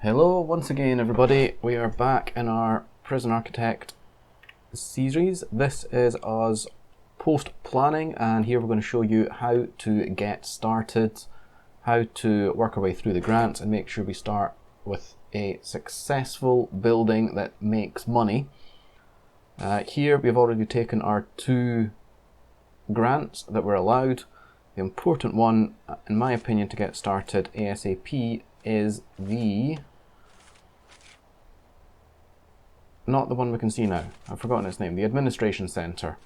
Hello once again everybody, we are back in our Prison Architect series. This is us post-planning, and here we're going to show you how to get started, how to work our way through the grants and make sure we start with a successful building that makes money. Here we've already taken our 2 grants that were allowed. The important one, in my opinion, to get started ASAP is not the one we can see now, I've forgotten its name, the Administration Centre.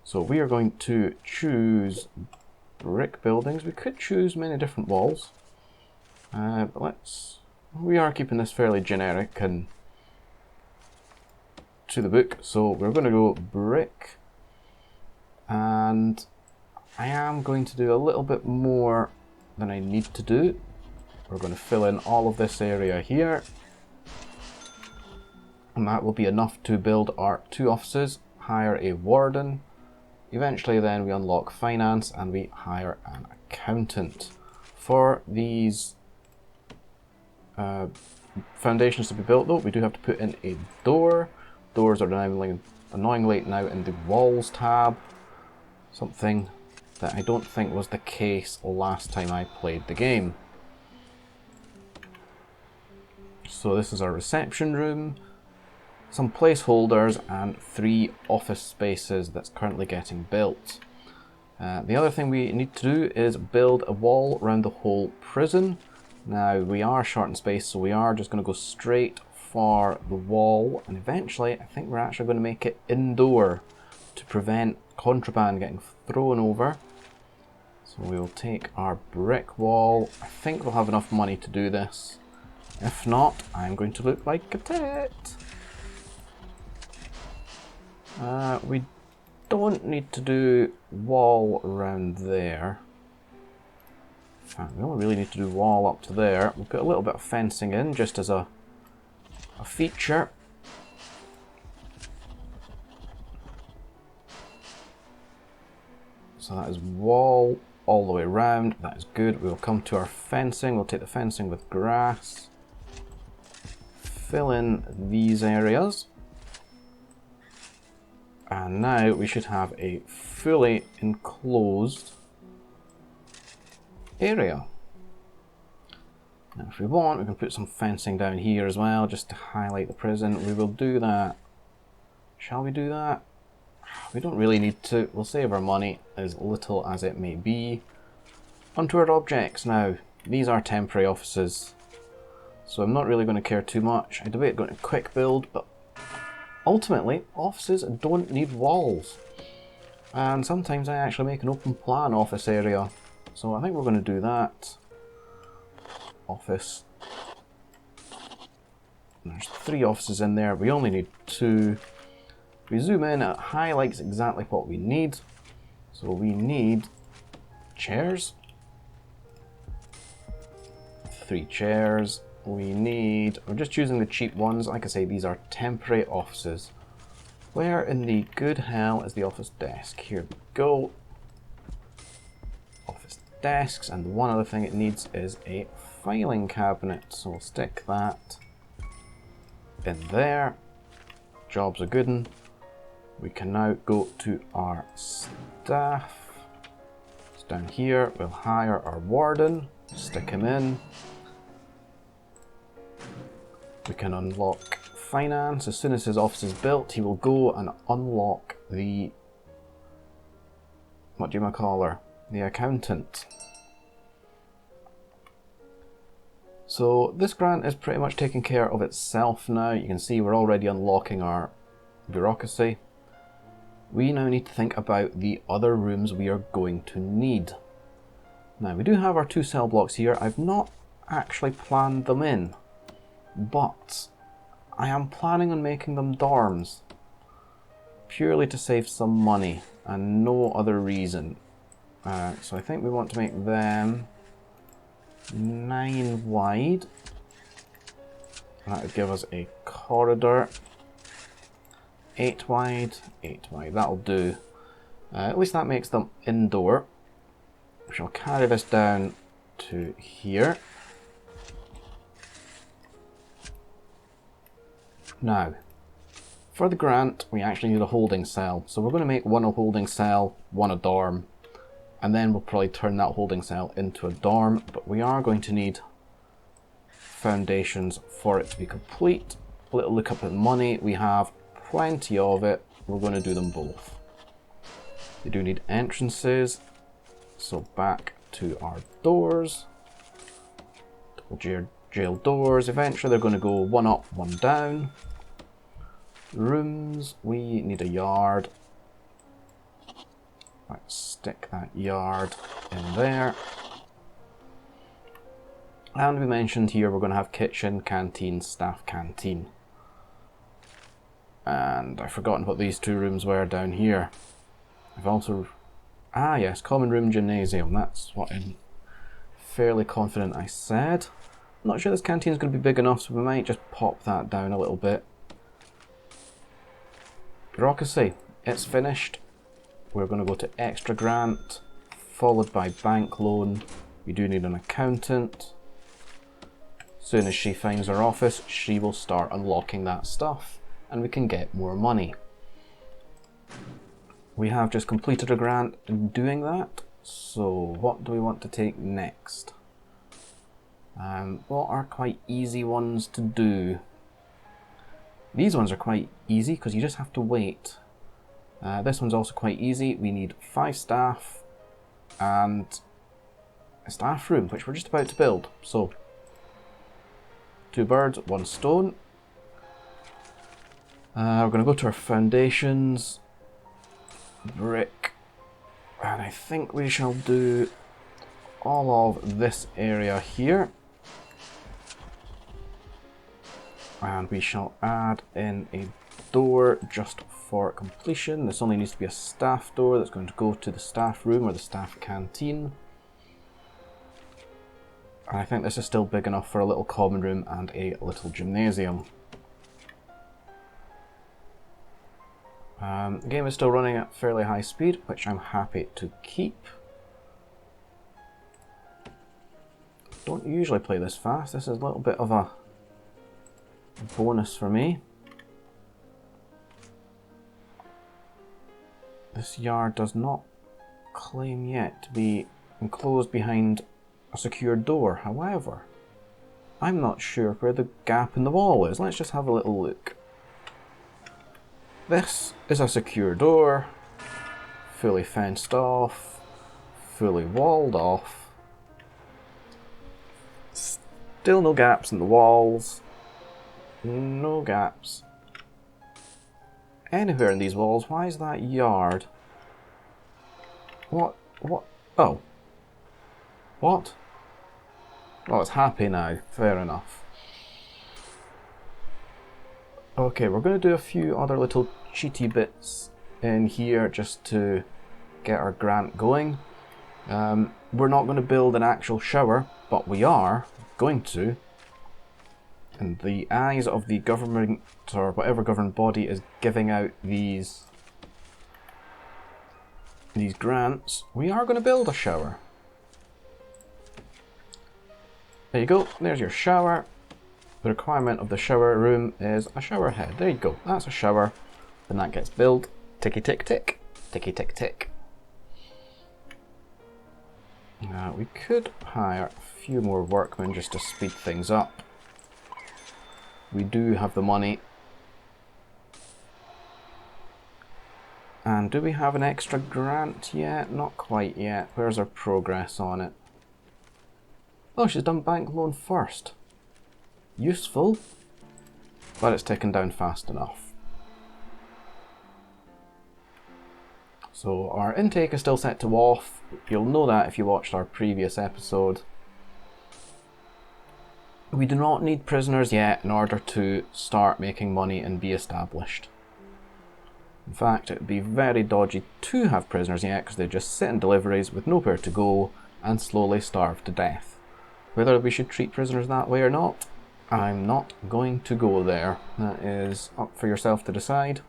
So we are going to choose brick buildings. We could choose many different walls, but we are keeping this fairly generic and to the book, so we're going to go brick, and I am going to do a little bit more than I need to do. We're going to fill in all of this area here, and that will be enough to build our 2 offices, hire a warden. Eventually then we unlock finance and we hire an accountant. For these foundations to be built though, we do have to put in a door. Doors are annoyingly now in the walls tab, something that I don't think was the case last time I played the game. So this is our reception room, some placeholders and 3 office spaces that's currently getting built. The other thing we need to do is build a wall around the whole prison. Now we are short in space, so we are just going to go straight for the wall, and eventually I think we're actually going to make it indoor to prevent contraband getting thrown over. So we will take our brick wall. I think we'll have enough money to do this. If not, I'm going to look like a tit. We don't need to do wall around there. In fact, we only really need to do wall up to there. We'll put a little bit of fencing in just as a feature. So that is wall all the way around. That is good. We'll come to our fencing. We'll take the fencing with grass. Fill in these areas. And now we should have a fully enclosed area. Now if we want, we can put some fencing down here as well, just to highlight the prison. We will do that. Shall we do that? We don't really need to. We'll save our money, as little as it may be. Onto our objects now. These are temporary offices, so I'm not really going to care too much. I debate going to quick build, but ultimately, offices don't need walls. And sometimes I actually make an open plan office area. So I think we're going to do that. Office. There's 3 offices in there. We only need 2. If we zoom in, it highlights exactly what we need. So we need chairs. 3 chairs. We're just choosing the cheap ones. Like I say, these are temporary offices. Where in the good hell is the office desk? Here we go. Office desks, and one other thing it needs is a filing cabinet. So we'll stick that in there. Job's a good one. We can now go to our staff. It's down here. We'll hire our warden, stick him in. We can unlock finance. As soon as his office is built, he will go and unlock the, what do you call her? The accountant. So this grant is pretty much taking care of itself now. You can see we're already unlocking our bureaucracy. We now need to think about the other rooms we are going to need. Now we do have our 2 cell blocks here. I've not actually planned them in, but I am planning on making them dorms, purely to save some money and no other reason. So I think we want to make them 9 wide. That would give us a corridor. 8 wide, 8 wide, that'll do. At least that makes them indoor. We shall carry this down to here. Now, for the grant, we actually need a holding cell. So we're going to make one a holding cell, one a dorm, and then we'll probably turn that holding cell into a dorm, but we are going to need foundations for it to be complete. A little look up at money, we have plenty of it, we're going to do them both. We do need entrances, so back to our doors. Double jail doors, eventually they're going to go one up, one down. Rooms, we need a yard. Let's stick that yard in there. And we mentioned here we're going to have kitchen, canteen, staff canteen. And I've forgotten what these two rooms were down here. I've also... Ah yes, common room, gymnasium. That's what I'm fairly confident I said. I'm not sure this canteen is going to be big enough, so we might just pop that down a little bit. Bureaucracy, it's finished. We're going to go to extra grant, followed by bank loan. We do need an accountant. Soon as she finds her office, she will start unlocking that stuff, and we can get more money. We have just completed a grant in doing that, so what do we want to take next? What are quite easy ones to do? These ones are quite easy because you just have to wait. This one's also quite easy. We need 5 staff and a staff room, which we're just about to build. So, 2 birds, 1 stone. We're going to go to our foundations, brick, and I think we shall do all of this area here. And we shall add in a door just for completion. This only needs to be a staff door that's going to go to the staff room or the staff canteen. And I think this is still big enough for a little common room and a little gymnasium. The game is still running at fairly high speed, which I'm happy to keep. Don't usually play this fast. This is a little bit of a bonus for me. This yard does not claim yet to be enclosed behind a secure door. However, I'm not sure where the gap in the wall is. Let's just have a little look. This is a secure door, fully fenced off, fully walled off. Still no gaps in the walls. No gaps anywhere in these walls. Why is that yard? What? Oh. What? Oh, it's happy now. Fair enough. Okay, we're going to do a few other little cheaty bits in here just to get our grant going. We're not going to build an actual shower, but we are going to. In the eyes of the government, or whatever government body is giving out these grants, we are going to build a shower. There you go, there's your shower. The requirement of the shower room is a shower head. There you go, that's a shower. Then that gets built. Ticky tick tick, ticky tick tick. We could hire a few more workmen just to speed things up. We do have the money. And do we have an extra grant yet? Not quite yet. Where's our progress on it? Oh, she's done bank loan first. Useful, but it's ticking down fast enough. So our intake is still set to off. You'll know that if you watched our previous episode. We do not need prisoners yet in order to start making money and be established. In fact, it would be very dodgy to have prisoners yet because they just sit in deliveries with nowhere to go and slowly starve to death. Whether we should treat prisoners that way or not, I'm not going to go there. That is up for yourself to decide.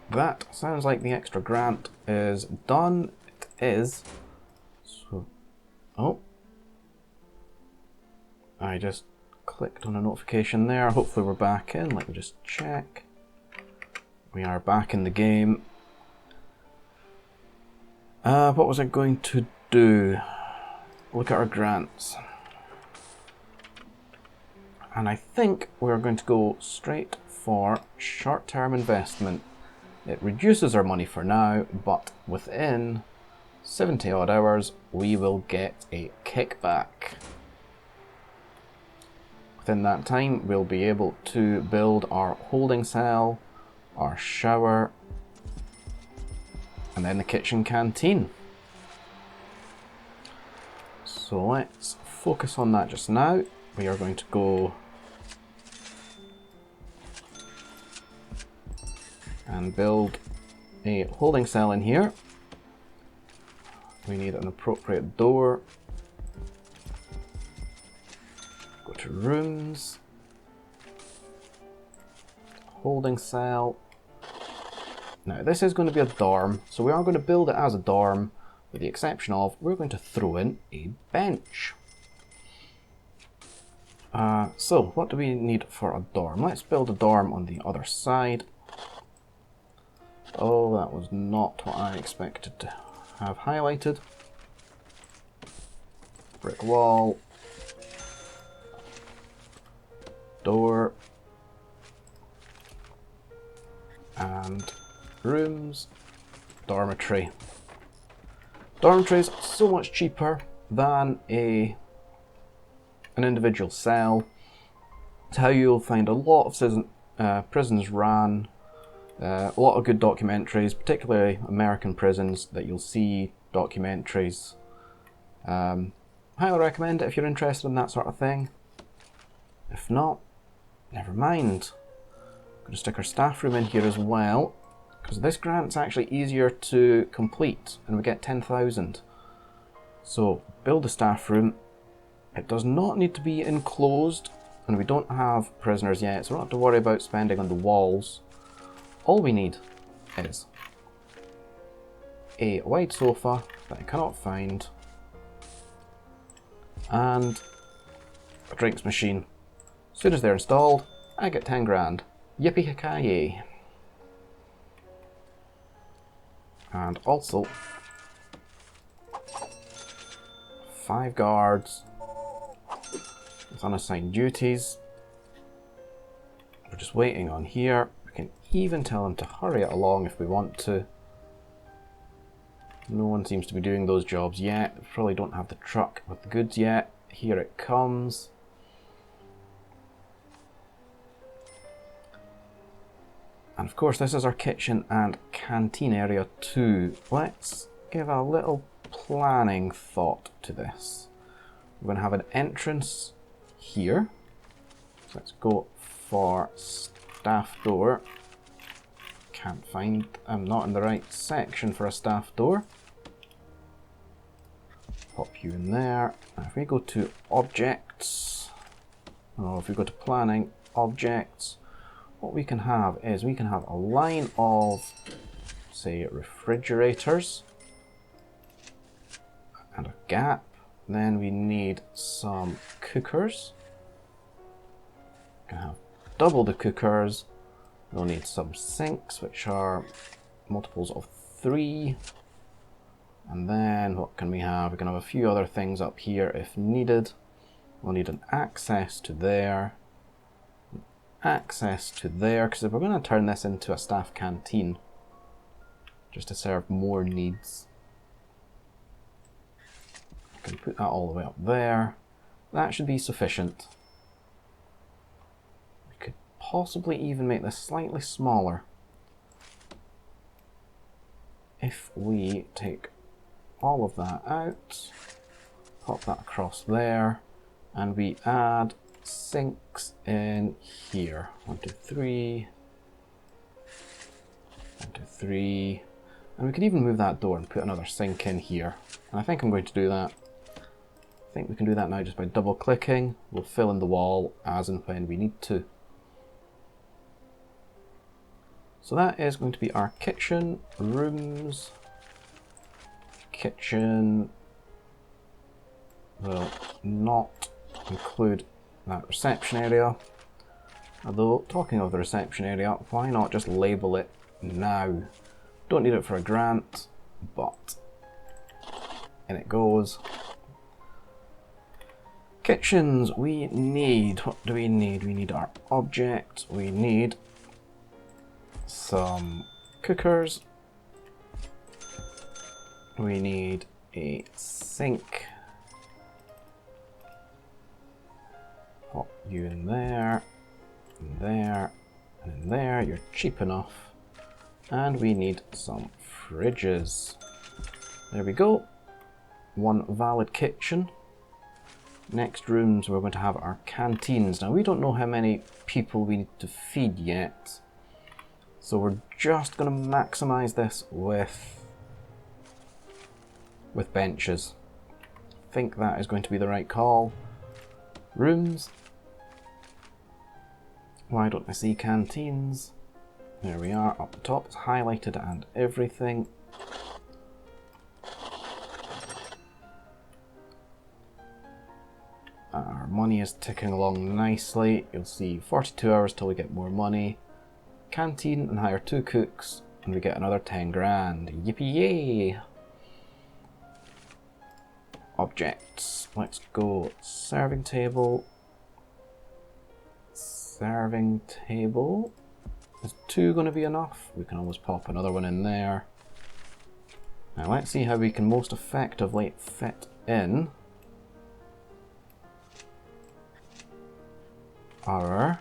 That sounds like the extra grant is done. It is. So, oh. I just clicked on a notification there. Hopefully we're back in. Let me just check. We are back in the game. What was I going to do? Look at our grants. And I think we're going to go straight for short-term investment. It reduces our money for now, but within 70 odd hours we will get a kickback. Within that time we'll be able to build our holding cell, our shower, and then the kitchen canteen. So let's focus on that just now. We are going to go and build a holding cell in here. We need an appropriate door. Go to rooms, holding cell. Now this is going to be a dorm, so we are going to build it as a dorm, with the exception of we're going to throw in a bench. So what do we need for a dorm? Let's build a dorm on the other side. Oh, that was not what I expected to have highlighted. Brick wall. Door. And rooms. Dormitory. Dormitories so much cheaper than an individual cell. It's how you'll find a lot of prisons ran. A lot of good documentaries, particularly American prisons, that you'll see documentaries. Highly recommend it if you're interested in that sort of thing. If not, never mind. I'm going to stick our staff room in here as well, because this grant's actually easier to complete, and we get 10,000. So, build a staff room. It does not need to be enclosed, and we don't have prisoners yet, so we don't have to worry about spending on the walls. All we need is a wide sofa that I cannot find, and a drinks machine. As soon as they're installed, I get 10 grand. Yippee-ki-yay. And also 5 guards with unassigned duties. We're just waiting on here. We can even tell them to hurry it along if we want to. No one seems to be doing those jobs yet. We probably don't have the truck with the goods yet. Here it comes. And of course this is our kitchen and canteen area too. Let's give a little planning thought to this. We're going to have an entrance here. So let's go for staff door. Can't find, I'm not in the right section for a staff door. Pop you in there. Now if we go to objects, or if we go to planning, objects, what we can have is we can have a line of, say, refrigerators and a gap. Then we need some cookers. We can have double the cookers. We'll need some sinks, which are multiples of 3. And then what can we have? We can have a few other things up here if needed. We'll need an access to there. Access to there, because if we're going to turn this into a staff canteen, just to serve more needs, I can put that all the way up there. That should be sufficient. We could possibly even make this slightly smaller if we take all of that out, pop that across there, and we add sinks in here. 1, 2, 3. 1, 2, 3. And we could even move that door and put another sink in here. And I think I'm going to do that. I think we can do that now just by double clicking. We'll fill in the wall as and when we need to. So that is going to be our kitchen, rooms. Kitchen will not include that reception area. Although, talking of the reception area, why not just label it now? Don't need it for a grant, but in it goes. Kitchens, we need, what do we need? We need our object, we need some cookers, we need a sink. Pop you in there, and there, and in there, you're cheap enough. And we need some fridges. There we go. One valid kitchen. Next rooms we're going to have our canteens. Now we don't know how many people we need to feed yet. So we're just going to maximize this with benches. I think that is going to be the right call. Rooms. Why don't I see canteens? There we are, up the top, it's highlighted and everything. Our money is ticking along nicely. You'll see 42 hours till we get more money. Canteen and hire 2 cooks and we get another 10 grand. Yippee yay! Objects. Let's go. Serving table. Serving table. Is 2 going to be enough? We can always pop another one in there. Now let's see how we can most effectively fit in our,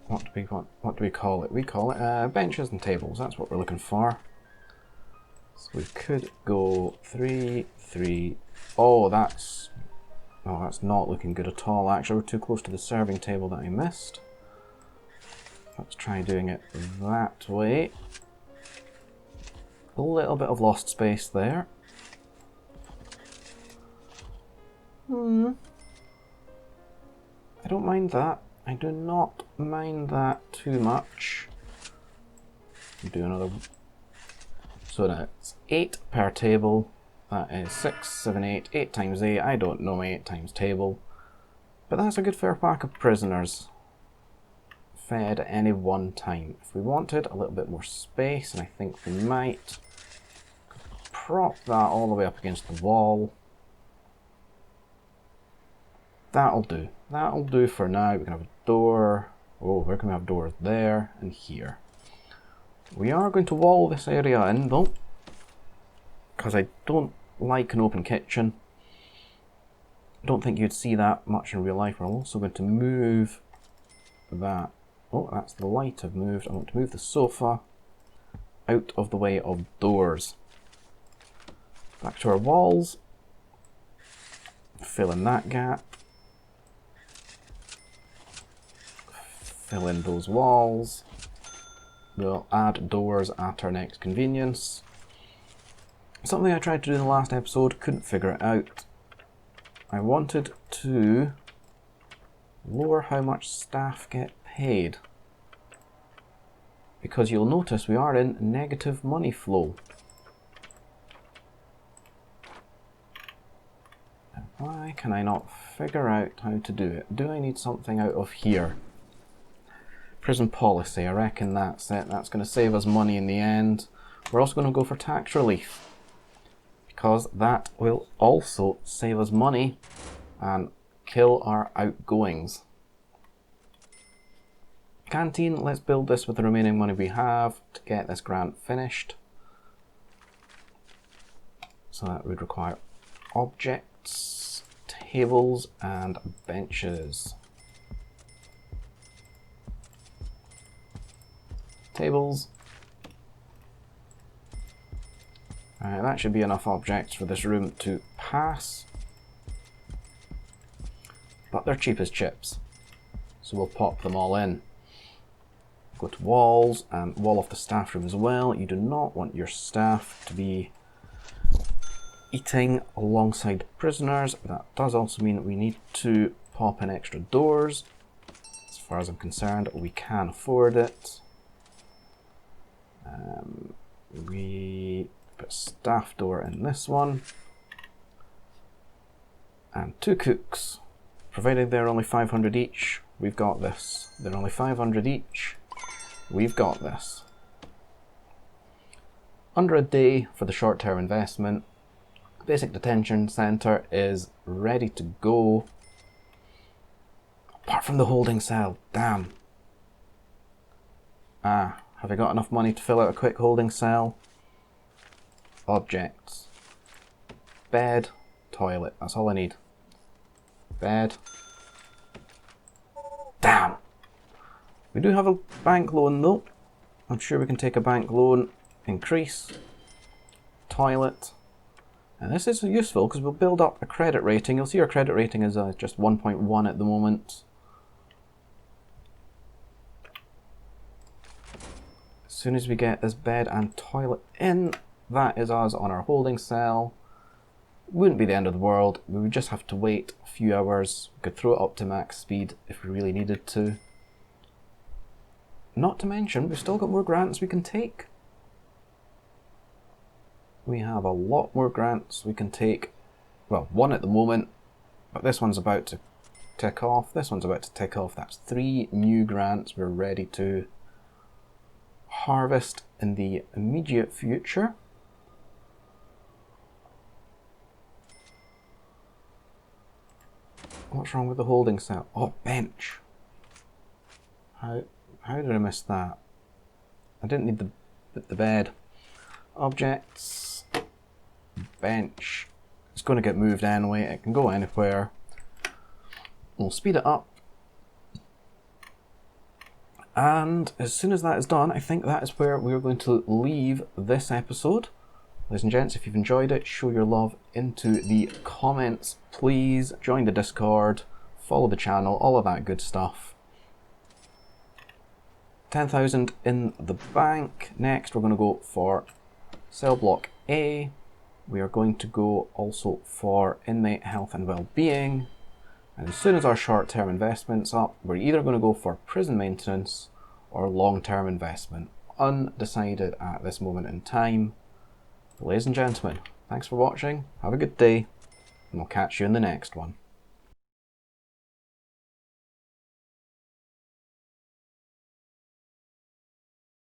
what do we call it? We call it benches and tables. That's what we're looking for. So we could go 3, 3. Oh, that's not looking good at all. Actually, we're too close to the serving table that I missed. Let's try doing it that way. A little bit of lost space there. I don't mind that. I do not mind that too much. Do another one. So that's 8 per table. That is 6, 7, 8. 8 times 8. I don't know my 8 times table. But that's a good fair pack of prisoners. Fed at any one time. If we wanted a little bit more space, and I think we might, prop that all the way up against the wall. That'll do. That'll do for now. We can have a door. Oh, where can we have doors? There and here. We are going to wall this area in though, because I don't like an open kitchen. I don't think you'd see that much in real life. We're also going to move that. Oh, that's the light I've moved. I want to move the sofa out of the way of doors. Back to our walls. Fill in that gap. Fill in those walls. We'll add doors at our next convenience. Something I tried to do in the last episode, couldn't figure it out. I wanted to lower how much staff get paid. Because you'll notice we are in negative money flow. Why can I not figure out how to do it? Do I need something out of here? Prison policy, I reckon that's it. That's going to save us money in the end. We're also going to go for tax relief, because that will also save us money and kill our outgoings. Canteen, let's build this with the remaining money we have to get this grant finished. So that would require objects, tables and benches. Tables. Alright, that should be enough objects for this room to pass. But they're cheap as chips, so we'll pop them all in. Go to walls and wall off the staff room as well. You do not want your staff to be eating alongside prisoners. That does also mean that we need to pop in extra doors. As far as I'm concerned, we can afford it. We put a staff door in this one. And 2 cooks. provided they're only 500 each, we've got this. They're only 500 each, we've got this. Under a day for the short-term investment. Basic detention centre is ready to go. Apart from the holding cell, damn. Have I got enough money to fill out a quick holding cell? Objects. Bed, toilet, that's all I need. Bed. Damn! We do have a bank loan though. I'm sure we can take a bank loan. Increase. Toilet. And this is useful because we'll build up a credit rating. You'll see our credit rating is just 1.1 at the moment. As soon as we get this bed and toilet in, that is us on our holding cell. Wouldn't be the end of the world. We would just have to wait a few hours. We could throw it up to max speed if we really needed to. Not to mention, we've still got more grants we can take. We have a lot more grants we can take. Well, one at the moment, but this one's about to tick off. This one's about to tick off. That's 3 new grants we're ready to harvest in the immediate future. What's wrong with the holding cell? Oh, bench. How did I miss that? I didn't need the bed. Objects. Bench. It's going to get moved anyway. It can go anywhere. We'll speed it up. And as soon as that is done, I think that is where we're going to leave this episode. Ladies and gents, if you've enjoyed it, show your love into the comments. Please join the Discord, follow the channel, all of that good stuff. 10,000 in the bank. Next, we're going to go for cell block A. We are going to go also for inmate health and well-being. And as soon as our short-term investment's up, we're either going to go for prison maintenance or long-term investment. Undecided at this moment in time. Ladies and gentlemen, thanks for watching, have a good day, and we'll catch you in the next one.